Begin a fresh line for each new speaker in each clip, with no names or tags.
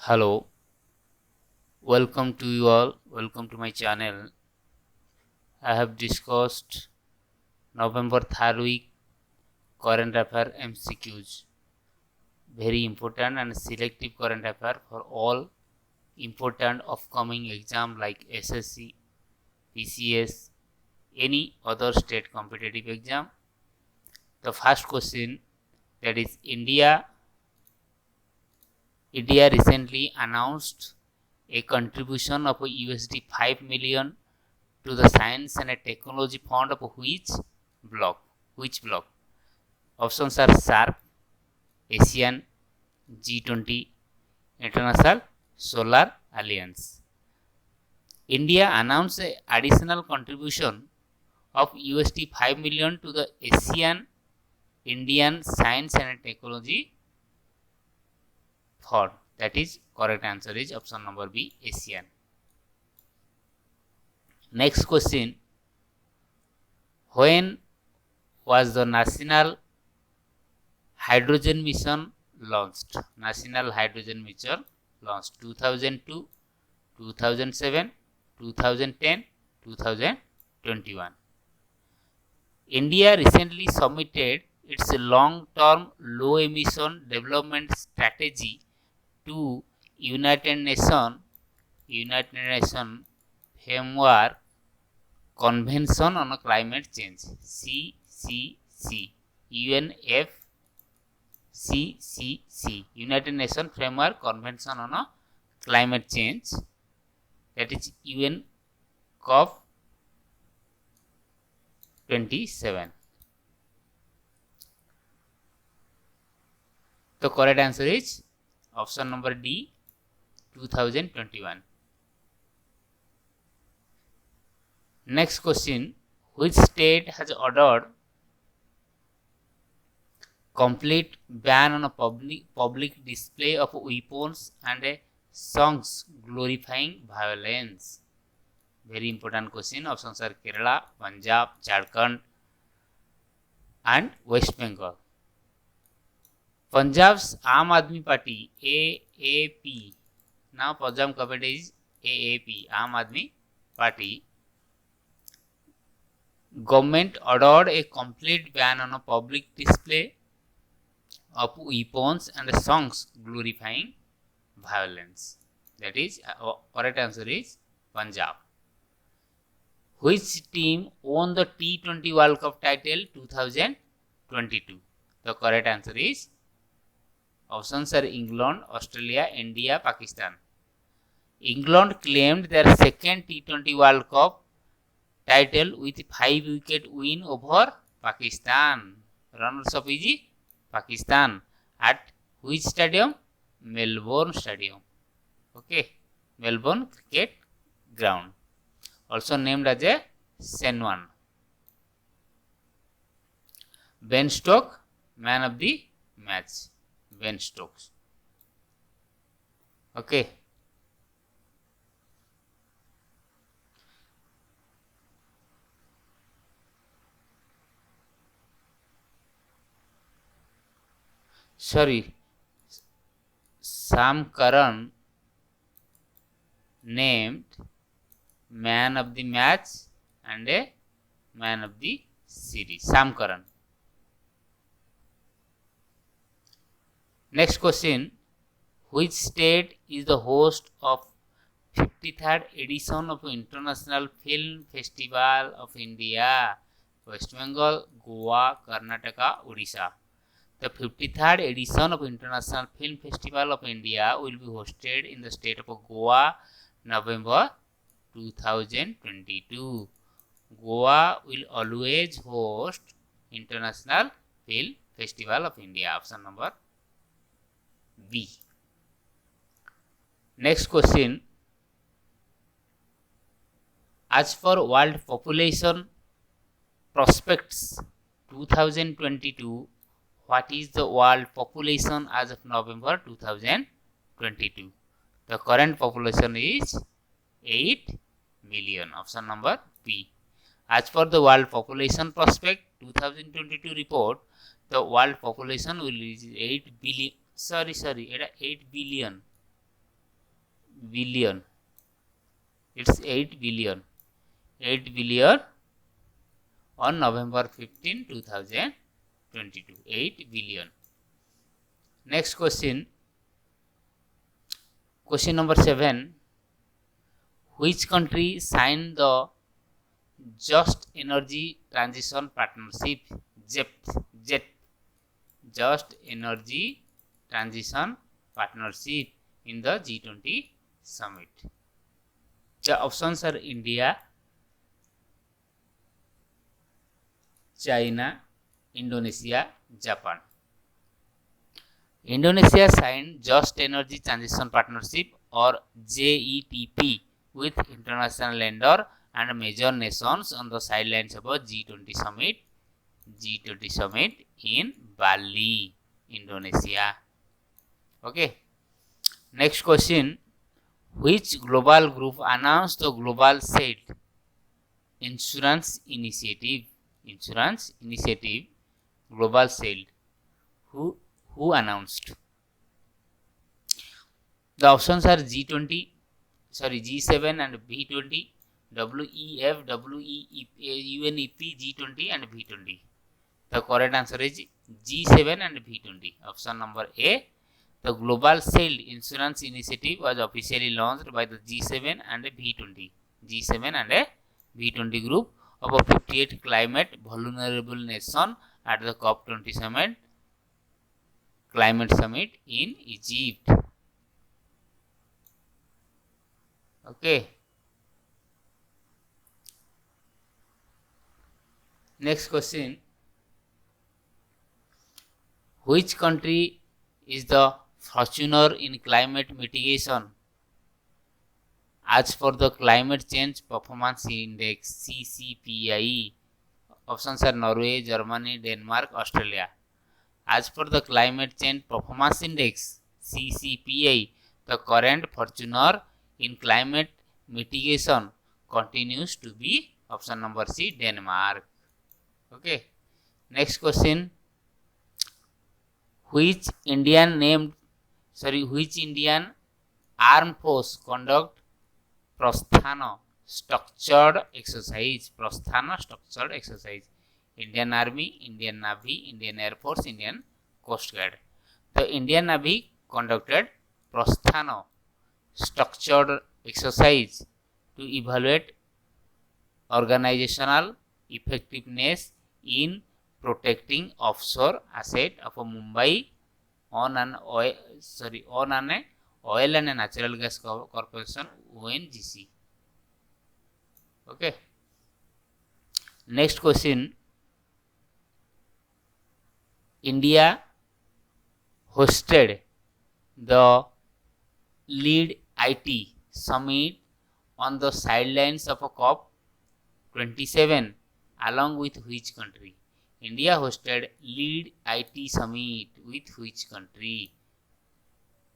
Hello, welcome to you all. Welcome to my channel. I have discussed November 3rd week current affair MCQs. Very important and selective current affair for all important upcoming exam like SSC, PCS, any other state competitive exam. The first question, that is India recently announced a contribution of USD 5 million to the Science and Technology Fund of which bloc? Options are SARC, ASEAN, G20, International Solar Alliance. India announced an additional contribution of USD 5 million to the ASEAN Indian Science and Technology Fund. That is correct answer is option number B, ASEAN. Next question, when was the National Hydrogen Mission launched? National Hydrogen Mission launched 2002, 2007, 2010, 2021. India recently submitted its long-term low-emission development strategy to United Nations Framework Convention on Climate Change, CCC, UNFCCC, United Nations Framework Convention on Climate Change, that is UN COP 27. The correct answer is option number D, 2021. Next question, which state has ordered complete ban on a public display of weapons and songs glorifying violence? Very important question. Options are Kerala, Punjab, Jharkhand and West Bengal. Punjab's Aam Aadmi Party, AAP, now Punjab government is AAP, Aam Aadmi Party, government ordered a complete ban on a public display of weapons and songs glorifying violence. That is, correct answer is Punjab. Which team won the T20 World Cup title 2022? The correct answer is options are England, Australia, India, Pakistan. England claimed their second T20 World Cup title with 5-wicket win over Pakistan. Runners-up is Pakistan. At which stadium? Melbourne Stadium. Okay, Melbourne Cricket Ground, also named as a Senwan. Ben Stokes, man of the match. Ben Stokes. Okay. Sorry, Sam Curran named man of the match and a man of the series. Sam Curran. Next question, which state is the host of 53rd edition of International Film Festival of India? West Bengal, Goa, Karnataka, Odisha. The 53rd edition of International Film Festival of India will be hosted in the state of Goa, November 2022. Goa will always host International Film Festival of India. Option number B. Next question, as for World Population Prospects 2022, what is the world population as of November 2022? The current population is 8 million. Option number B. As per the World Population Prospect 2022 report, the world population will reach 8 billion. 8 billion. billion. It's 8 billion. 8 billion on November 15, 2022. 8 billion. Next question. Question number 7. Which country signed the Just Energy Transition Partnership JET Just Energy Transition Partnership in the G20 Summit? The options are India, China, Indonesia, Japan. Indonesia signed Just Energy Transition Partnership or JETP with international lender and major nations on the sidelines of a G20 Summit in Bali, Indonesia. Okay. Next question. Which global group announced the Global Said Insurance Initiative? Global Said. Who announced? The options are G7 and B20, WEF, UNEP, G20 and B20. The correct answer is G7 and B20. Option number A. The Global Sailed Insurance Initiative was officially launched by the G7 and B20 group of a 58 climate vulnerable nation at the COP27 Climate Summit in Egypt. Okay. Next question. Which country is the fortuner in climate mitigation as for the Climate Change Performance Index CCPI? Options are Norway, Germany, Denmark, Australia. As per the Climate Change Performance Index CCPI, the current fortuner in climate mitigation continues to be option number C, Denmark. Okay. Next question. Which Indian armed force conduct Prosthana structured exercise? Indian Army, Indian Navy, Indian Air Force, Indian Coast Guard. The Indian Navy conducted Prosthana structured exercise to evaluate organizational effectiveness in protecting offshore asset of Mumbai on an oil and natural gas corporation ONGC. Okay. Next question. India hosted the Lead IT Summit on the sidelines of a COP27 along with which country? India hosted Lead IT Summit with which country?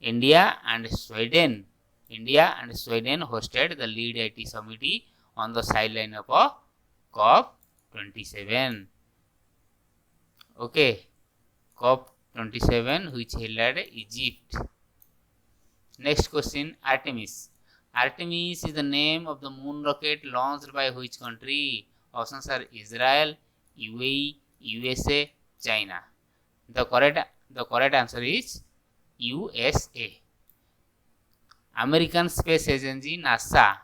India and Sweden hosted the Lead IT Summit on the sideline of a COP27. Okay. COP27 which held at Egypt. Next question. Artemis is the name of the moon rocket launched by which country? Options are Israel, UAE, USA, China. The correct answer is USA. American Space Agency NASA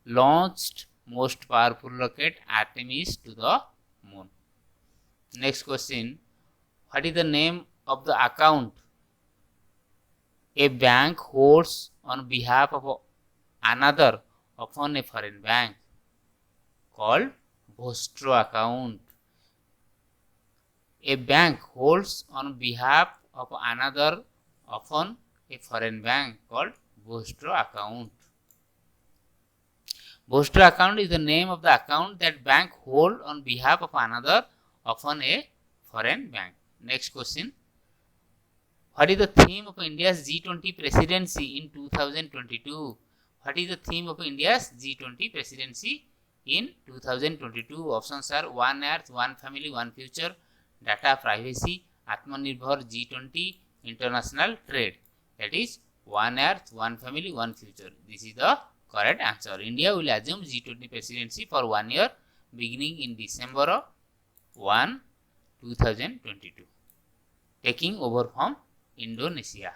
launched most powerful rocket Artemis to the moon. Next question. What is the name of the account a bank holds on behalf of another upon a foreign bank? Called bsso account. A bank holds on behalf of another upon a foreign bank called bsso account. Bsso account is the name of the account that bank hold on behalf of another upon a foreign bank. Next question. What is the theme of India's G20 Presidency in 2022? What is the theme of India's G20 Presidency in 2022? Options are One Earth, One Family, One Future, Data Privacy, Atmanirbhar G20, International Trade. That is one earth, one family, one future. This is the correct answer. India will assume G20 presidency for 1 year beginning in December 1, 2022, taking over from Indonesia.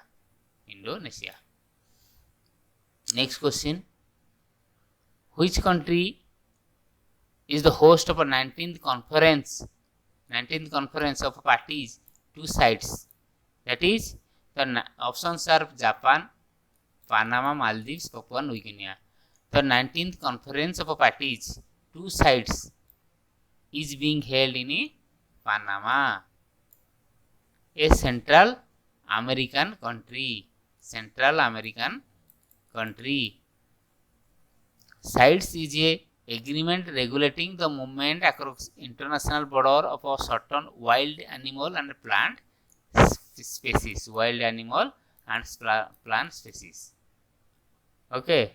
Next question. Which country is the host of a 19th conference of parties, two sides? That is, the options are Japan, Panama, Maldives, Papua New Guinea. The 19th conference of parties, two sides, is being held in Panama, a Central American country. CITES is a agreement regulating the movement across international border of a certain wild animal and plant species. Okay.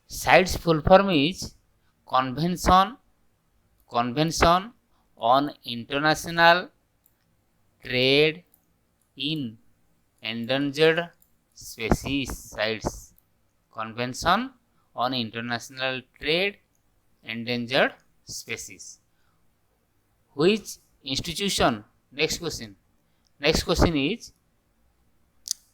CITES full form is Convention on International Trade in Endangered Species. CITES. Convention on International Trade Endangered Species. Which institution? Next question is,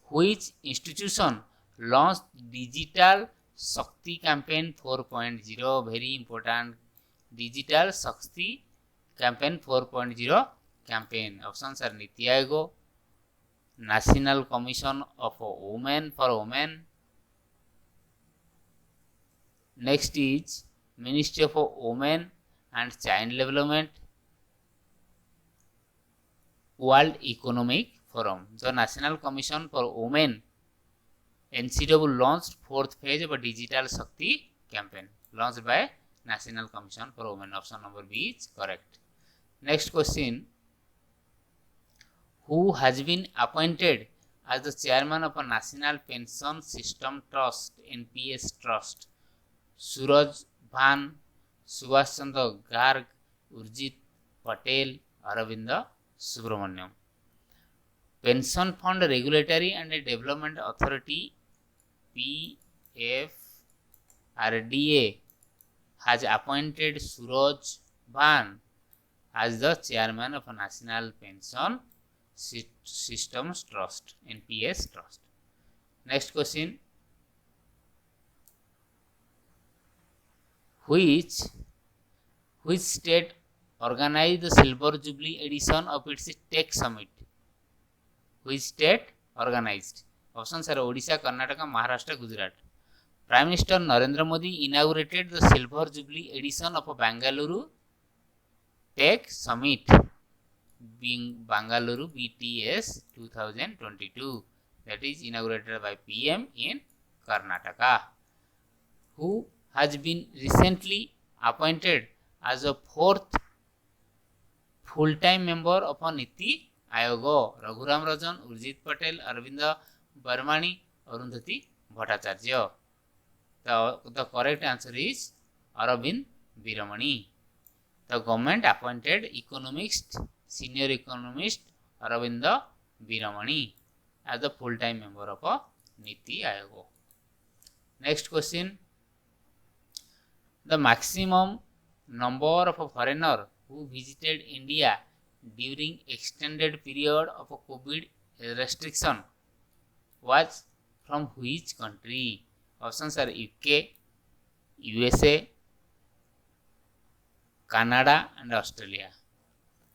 which institution launched Digital Shakti Campaign 4.0? Very important. Digital Shakti Campaign 4.0 campaign. Options are Niti Aayog, National Commission of Women for Women. Next is Ministry of Women and Child Development. World Economic Forum. The National Commission for Women, NCW, launched fourth phase of a Digital Shakti campaign, launched by National Commission for Women. Option number B is correct. Next question. Who has been appointed as the chairman of a National Pension System Trust, NPS Trust? Suraj Bhan, Subhash Chandra Garg, Urjit Patel, Aravinda Subramaniam. Pension Fund Regulatory and Development Authority, PFRDA, has appointed Suraj Bhan as the chairman of a National Pension Systems Trust, NPS Trust. Next question. Which state organized the Silver Jubilee edition of its Tech Summit? Which state organized? Options are Odisha, Karnataka, Maharashtra, Gujarat. Prime Minister Narendra Modi inaugurated the Silver Jubilee edition of Bengaluru Tech Summit, being Bengaluru BTS 2022. That is inaugurated by PM in Karnataka. Who has been recently appointed as a fourth full-time member of a Niti Aayog? Raghuram Rajan, Urjit Patel, Aravinda Barmani, Arundhati Bhattacharya. The correct answer is Aravind Viramani. The government appointed senior economist Aravinda Viramani as the full-time member of a Niti Aayog. Next question. The maximum number of a foreigner who visited India during extended period of a COVID restriction was from which country? Options are UK, USA, Canada and Australia.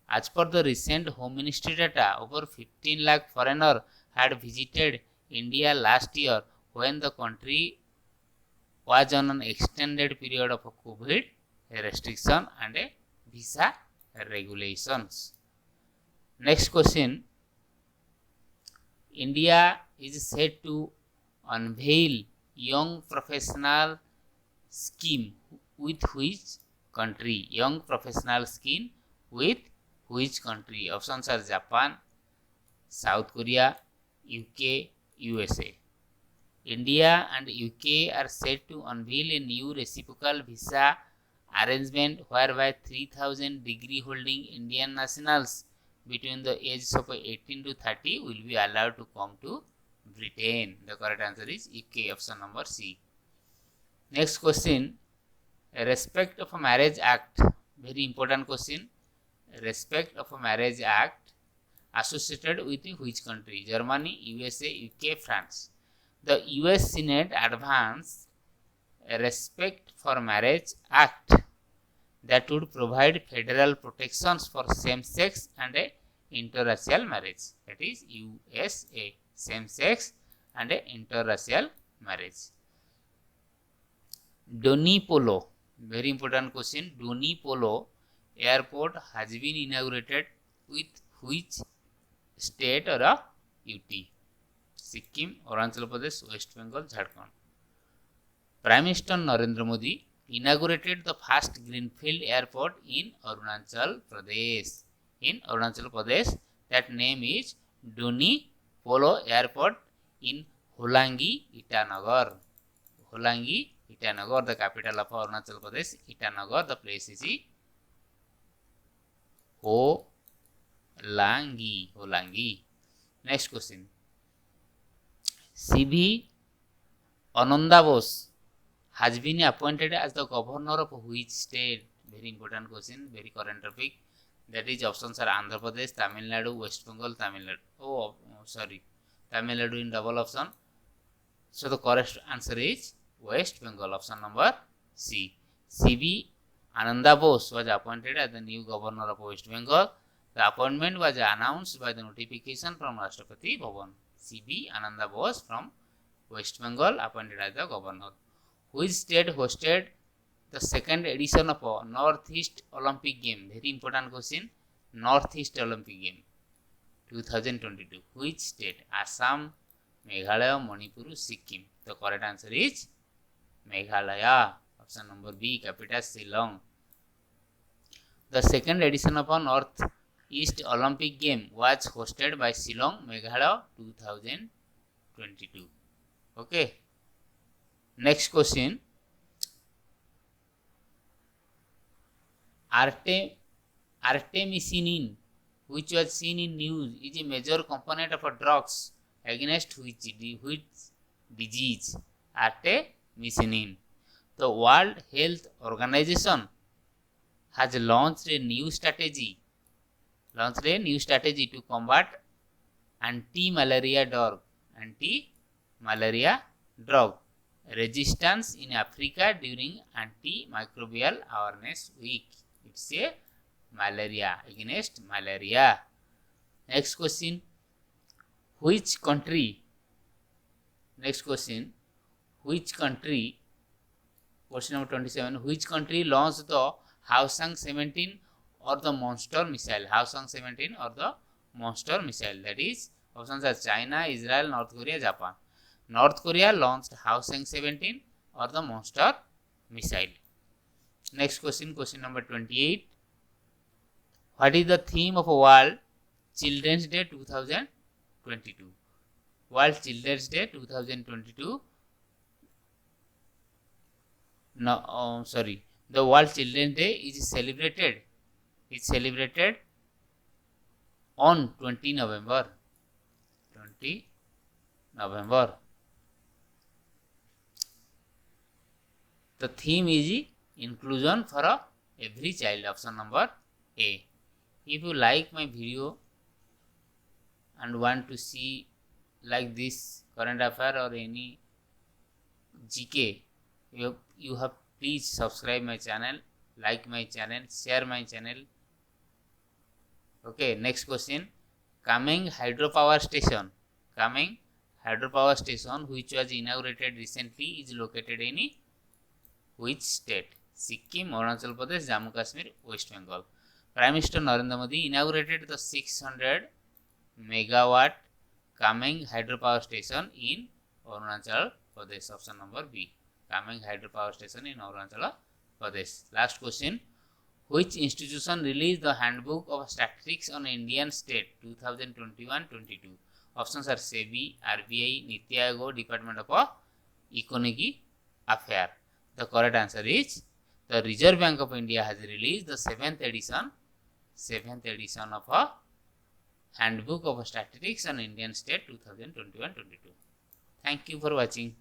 As per the recent Home Ministry data, over 15 lakh foreigners had visited India last year when the country was on an extended period of a COVID restriction and a visa regulations. Next question. India is set to unveil young professional scheme with which country? Young professional scheme with which country? Options are Japan, South Korea, UK, USA. India and UK are set to unveil a new reciprocal visa arrangement whereby 3,000 degree holding Indian nationals between the ages of 18 to 30 will be allowed to come to Britain. The correct answer is UK, option number C. Next question, Respect of a Marriage Act. Very important question. Respect of a Marriage Act associated with which country? Germany, USA, UK, France. The US Senate advanced a Respect for Marriage Act that would provide federal protections for same-sex and interracial marriage. That is USA, same-sex and interracial marriage. Doni Polo, very important question. Doni Polo Airport has been inaugurated with which state or a UT? Sikkim, Arunachal Pradesh, West Bengal, Jharkhand. Prime Minister Narendra Modi inaugurated the first greenfield airport in Arunachal Pradesh. That name is Doni Polo Airport in Holangi, Itanagar. The capital of Arunachal Pradesh, Itanagar. The place is Holangi. Next question. C.V. Ananda Bose has been appointed as the governor of which state? Very important question, very current topic. That is options are Andhra Pradesh, Tamil Nadu, West Bengal, Tamil Nadu in double option. So the correct answer is West Bengal, option number C. C.V. Ananda Bose was appointed as the new governor of West Bengal. The appointment was announced by the notification from Rashtrapati Bhavan. C.V. Ananda Bose from West Bengal appointed as the governor. Which state hosted the second edition of Northeast Olympic Game? Very important question. Northeast Olympic Game 2022. Which state? Assam, Meghalaya, Manipur, Sikkim. The correct answer is Meghalaya. Option number B, capital Shillong. The second edition of Northeast Olympic Game was hosted by Shillong, Meghalaya 2022. Okay. Next question. Artemisinin, which was seen in news, is a major component of drugs against which disease? Artemisinin. The World Health Organization has launched a new strategy to combat anti-malaria drug resistance in Africa during Antimicrobial Awareness Week. It's a against malaria. Next question. Which country? Question number 27. Which country launched the Hwasong 17 or the Monster missile? That is, options are China, Israel, North Korea, Japan. North Korea launched Hwasong 17 or the Monster missile. Next question, question number 28. What is the theme of World Children's Day 2022? World Children's Day 2022. The World Children's Day is celebrated on 20 November. The theme is inclusion for every child. Option number A. If you like my video and want to see like this current affair or any GK, you have please subscribe my channel, like my channel, share my channel. Okay, next question. Kameng hydropower station which was inaugurated recently is located in which state? Sikkim, Arunachal Pradesh, Jammu Kashmir, West Bengal. Prime Minister Narendra Modi inaugurated the 600 megawatt Kameng hydropower station in Arunachal Pradesh. Option number B. Kameng hydropower station in Arunachal Pradesh. Last question. Which institution released the Handbook of Statistics on Indian State 2021-22? Options are SEBI, RBI, Niti Aayog, Department of Economic Affairs. The correct answer is the Reserve Bank of India has released the 7th edition of Handbook of Statistics on Indian State 2021-22. Thank you for watching.